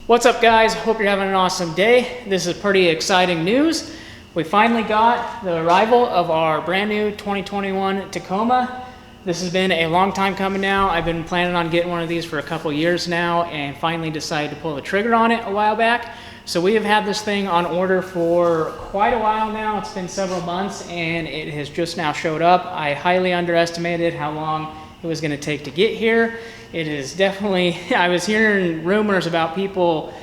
What's up, guys? Hope you're having an awesome day. This is pretty exciting news. We finally got the arrival of our brand new 2021 Tacoma. This has been a long time coming now. I've been planning on getting one of these for a couple years now and finally decided to pull the trigger on it a while back. So we have had this thing on order for quite a while now. It's been several months and it has just now showed up. I highly underestimated how long it was going to take to get here. It is definitely, I was hearing rumors about people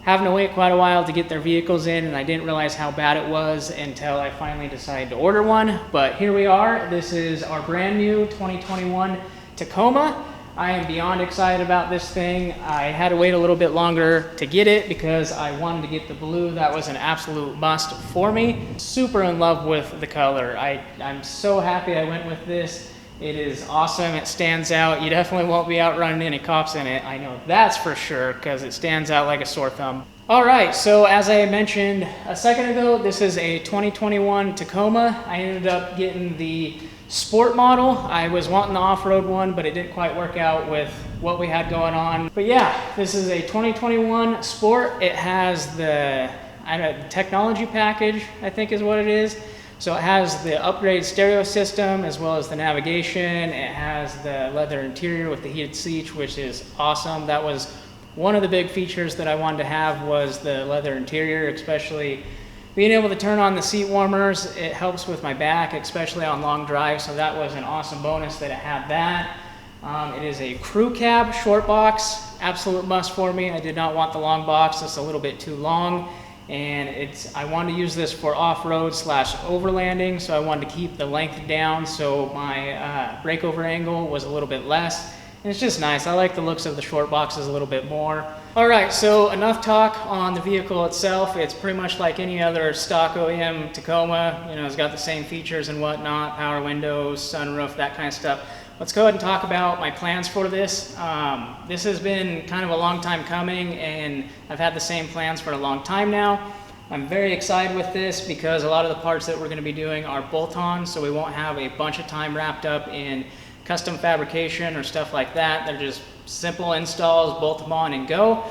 having to wait quite a while to get their vehicles in, and I didn't realize how bad it was until I finally decided to order one. But here we are. This is our brand new 2021 Tacoma. I am beyond excited about this thing. I had to wait a little bit longer to get it because I wanted to get the blue. That was an absolute must for me. Super in love with the color. I'm so happy I went with this. It is awesome. It stands out. You definitely won't be outrunning any cops in it. I know that's for sure because it stands out like a sore thumb. All right, so as I mentioned a second ago, this is a 2021 Tacoma. I ended up getting the sport model. I was wanting the off-road one, but it didn't quite work out with what we had going on. But yeah, this is a 2021 sport. It has the technology package, I think is what it is. So it has the upgraded stereo system as well as the navigation. It has the leather interior with the heated seats, which is awesome. That was one of the big features that I wanted to have, was the leather interior, especially being able to turn on the seat warmers. It helps with my back, especially on long drives. So that was an awesome bonus that it had that. It is a crew cab short box, absolute must for me. I did not want the long box. It's a little bit too long. And I wanted to use this for off-road / overlanding, so I wanted to keep the length down so my breakover angle was a little bit less. And it's just nice. I like the looks of the short boxes a little bit more. All right, so enough talk on the vehicle itself. It's pretty much like any other stock OEM Tacoma. You know, it's got the same features and whatnot, power windows, sunroof, that kind of stuff. Let's go ahead and talk about my plans for this. This has been kind of a long time coming, and I've had the same plans for a long time now. I'm very excited with this because a lot of the parts that we're going to be doing are bolt-on, so we won't have a bunch of time wrapped up in custom fabrication or stuff like that. They're just simple installs, bolt them on and go.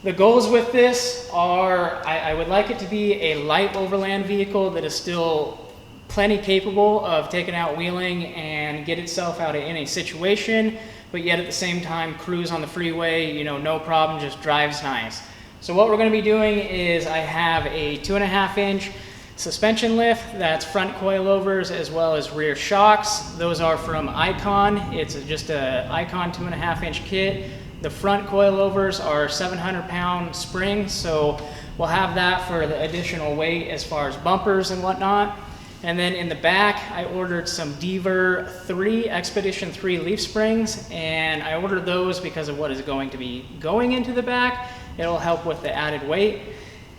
The goals with this are, I would like it to be a light overland vehicle that is still plenty capable of taking out wheeling and get itself out of any situation, but yet at the same time cruise on the freeway, you know, no problem, just drives nice. So what we're going to be doing is I have a 2.5-inch suspension lift that's front coilovers as well as rear shocks. Those are from Icon. It's just a Icon 2.5-inch kit. The front coilovers are 700-pound springs, so we'll have that for the additional weight as far as bumpers and whatnot. And then in the back, I ordered some Deaver 3 Expedition 3 leaf springs, and I ordered those because of what is going to be going into the back. It'll help with the added weight.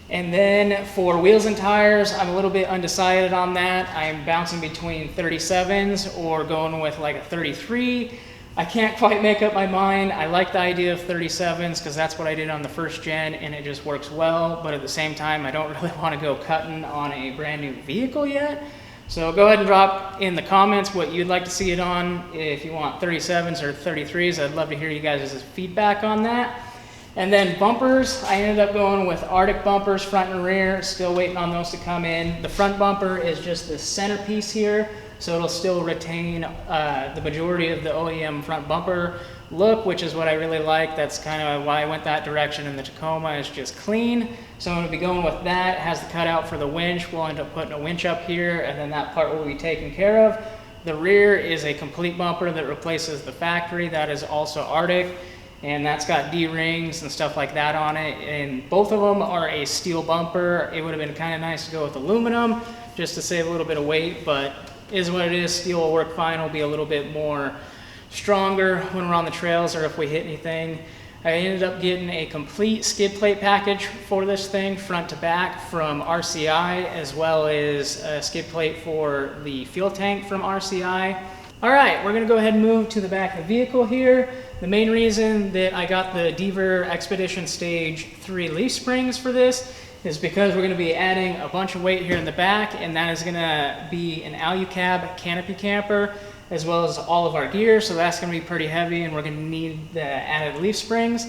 And then for wheels and tires, I'm a little bit undecided on that. I'm bouncing between 37s or going with like a 33. I can't quite make up my mind. I like the idea of 37s because that's what I did on the first gen and it just works well, but at the same time I don't really want to go cutting on a brand new vehicle yet. So go ahead and drop in the comments what you'd like to see it on. If you want 37s or 33s, I'd love to hear you guys' feedback on that. And then bumpers, I ended up going with Arctic bumpers, front and rear, still waiting on those to come in. The front bumper is just the centerpiece here, so it'll still retain the majority of the OEM front bumper look, which is what I really like. That's kind of why I went that direction in the Tacoma. It's just clean. So I'm going to be going with that. It has the cutout for the winch. We'll end up putting a winch up here, and then that part will be taken care of. The rear is a complete bumper that replaces the factory. That is also Arctic, and that's got D-rings and stuff like that on it. And both of them are a steel bumper. It would have been kind of nice to go with aluminum just to save a little bit of weight, but is what it is. Steel will work fine. It'll be a little bit more stronger when we're on the trails or if we hit anything. I ended up getting a complete skid plate package for this thing, front to back, from RCI, as well as a skid plate for the fuel tank from RCI. All right, we're gonna go ahead and move to the back of the vehicle here. The main reason that I got the Deaver Expedition Stage 3 leaf springs for this is because we're gonna be adding a bunch of weight here in the back, and that is gonna be an Alucab canopy camper, as well as all of our gear, so that's gonna be pretty heavy, and we're gonna need the added leaf springs.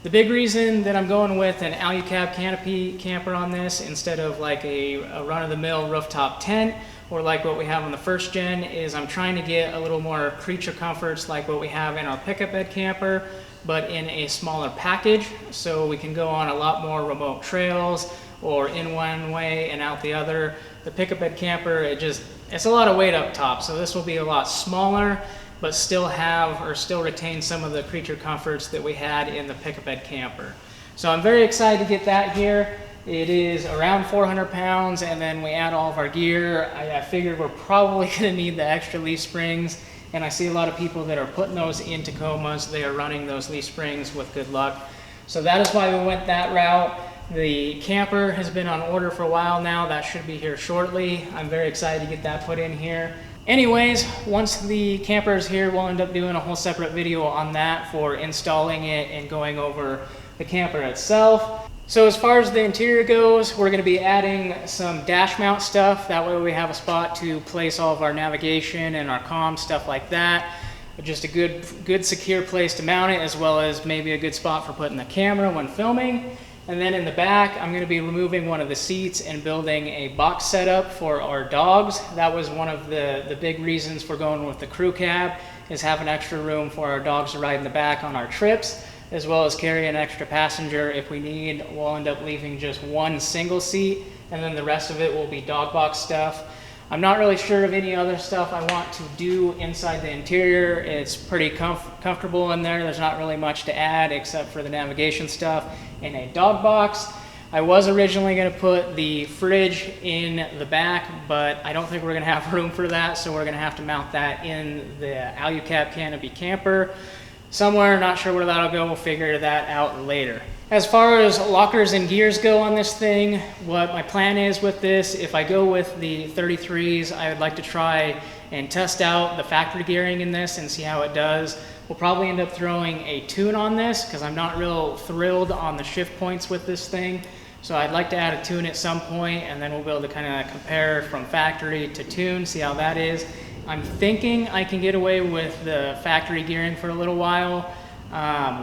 The big reason that I'm going with an AluCab canopy camper on this instead of like a run-of-the-mill rooftop tent or like what we have on the first gen is I'm trying to get a little more creature comforts like what we have in our pickup bed camper, but in a smaller package, so we can go on a lot more remote trails or in one way and out the other. The pickup bed camper, it's a lot of weight up top, so this will be a lot smaller, but still retain some of the creature comforts that we had in the pickup bed camper. So I'm very excited to get that here. It is around 400 pounds, and then we add all of our gear. I figured we're probably gonna need the extra leaf springs, and I see a lot of people that are putting those in Tacomas. They are running those leaf springs with good luck. So that is why we went that route. The camper has been on order for a while now. That should be here shortly. I'm very excited to get that put in here. Anyways, once the camper is here, we'll end up doing a whole separate video on that for installing it and going over the camper itself. So as far as the interior goes, we're going to be adding some dash mount stuff. That way we have a spot to place all of our navigation and our comms, stuff like that. Just a good secure place to mount it, as well as maybe a good spot for putting the camera when filming. And then in the back, I'm going to be removing one of the seats and building a box setup for our dogs. That was one of the big reasons for going with the crew cab, is having extra room for our dogs to ride in the back on our trips, as well as carry an extra passenger if we need. We'll end up leaving just one single seat, and then the rest of it will be dog box stuff. I'm not really sure of any other stuff I want to do inside the interior. It's pretty comfortable in there. There's not really much to add except for the navigation stuff and a dog box. I was originally going to put the fridge in the back, but I don't think we're going to have room for that, so we're going to have to mount that in the AluCab canopy camper somewhere. Not sure where that'll go. We'll figure that out later. As far as lockers and gears go on this thing, what my plan is with this, if I go with the 33s, I would like to try and test out the factory gearing in this and see how it does. We'll probably end up throwing a tune on this because I'm not real thrilled on the shift points with this thing. So I'd like to add a tune at some point, and then we'll be able to kind of compare from factory to tune, see how that is. I'm thinking I can get away with the factory gearing for a little while.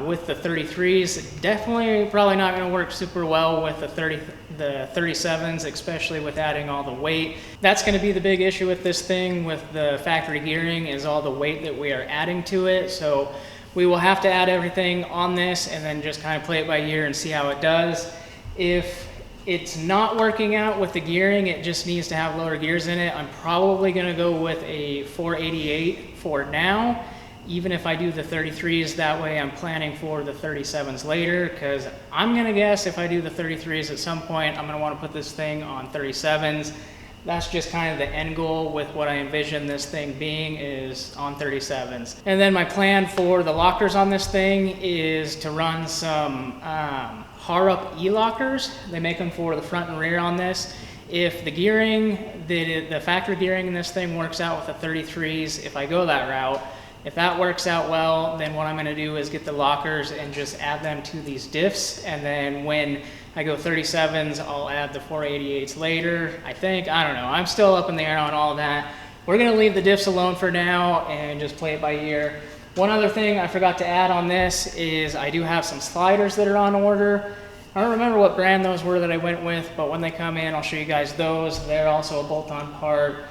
With the 33s, definitely probably not going to work super well with the 37s, especially with adding all the weight. That's going to be the big issue with this thing with the factory gearing, is all the weight that we are adding to it. So we will have to add everything on this and then just kind of play it by ear and see how it does. If it's not working out with the gearing, it just needs to have lower gears in it, I'm probably going to go with a 488 for now. Even if I do the 33s, that way I'm planning for the 37s later, because I'm going to guess if I do the 33s at some point, I'm going to want to put this thing on 37s. That's just kind of the end goal with what I envision this thing being, is on 37s. And then my plan for the lockers on this thing is to run some Harrup e-lockers. They make them for the front and rear on this. If the gearing, the factory gearing in this thing works out with the 33s, if I go that route, if that works out well, then what I'm going to do is get the lockers and just add them to these diffs, and then when I go 37s, I'll add the 488s later, I think. I don't know. I'm still up in the air on all of that. We're going to leave the diffs alone for now and just play it by ear. One other thing I forgot to add on this is I do have some sliders that are on order. I don't remember what brand those were that I went with, but when they come in, I'll show you guys those. They're also a bolt-on part.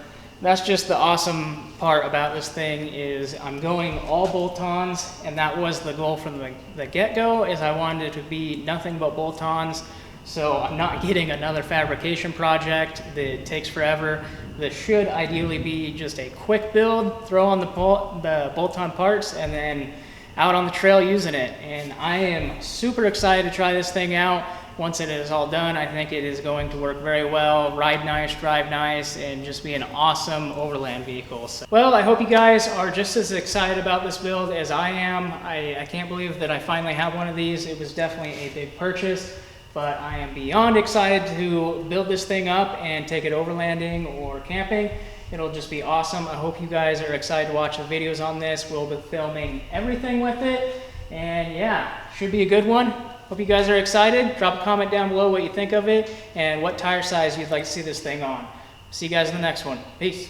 That's just the awesome part about this thing, is I'm going all bolt-ons, and that was the goal from the get-go, is I wanted it to be nothing but bolt-ons, so I'm not getting another fabrication project that takes forever. This should ideally be just a quick build, throw on the bolt-on parts, and then out on the trail using it. And I am super excited to try this thing out. Once it is all done, I think it is going to work very well, ride nice, drive nice, and just be an awesome overland vehicle. So, well, I hope you guys are just as excited about this build as I am. I can't believe that I finally have one of these. It was definitely a big purchase, but I am beyond excited to build this thing up and take it overlanding or camping. It'll just be awesome. I hope you guys are excited to watch the videos on this. We'll be filming everything with it, and yeah, should be a good one. Hope you guys are excited. Drop a comment down below what you think of it and what tire size you'd like to see this thing on. See you guys in the next one. Peace.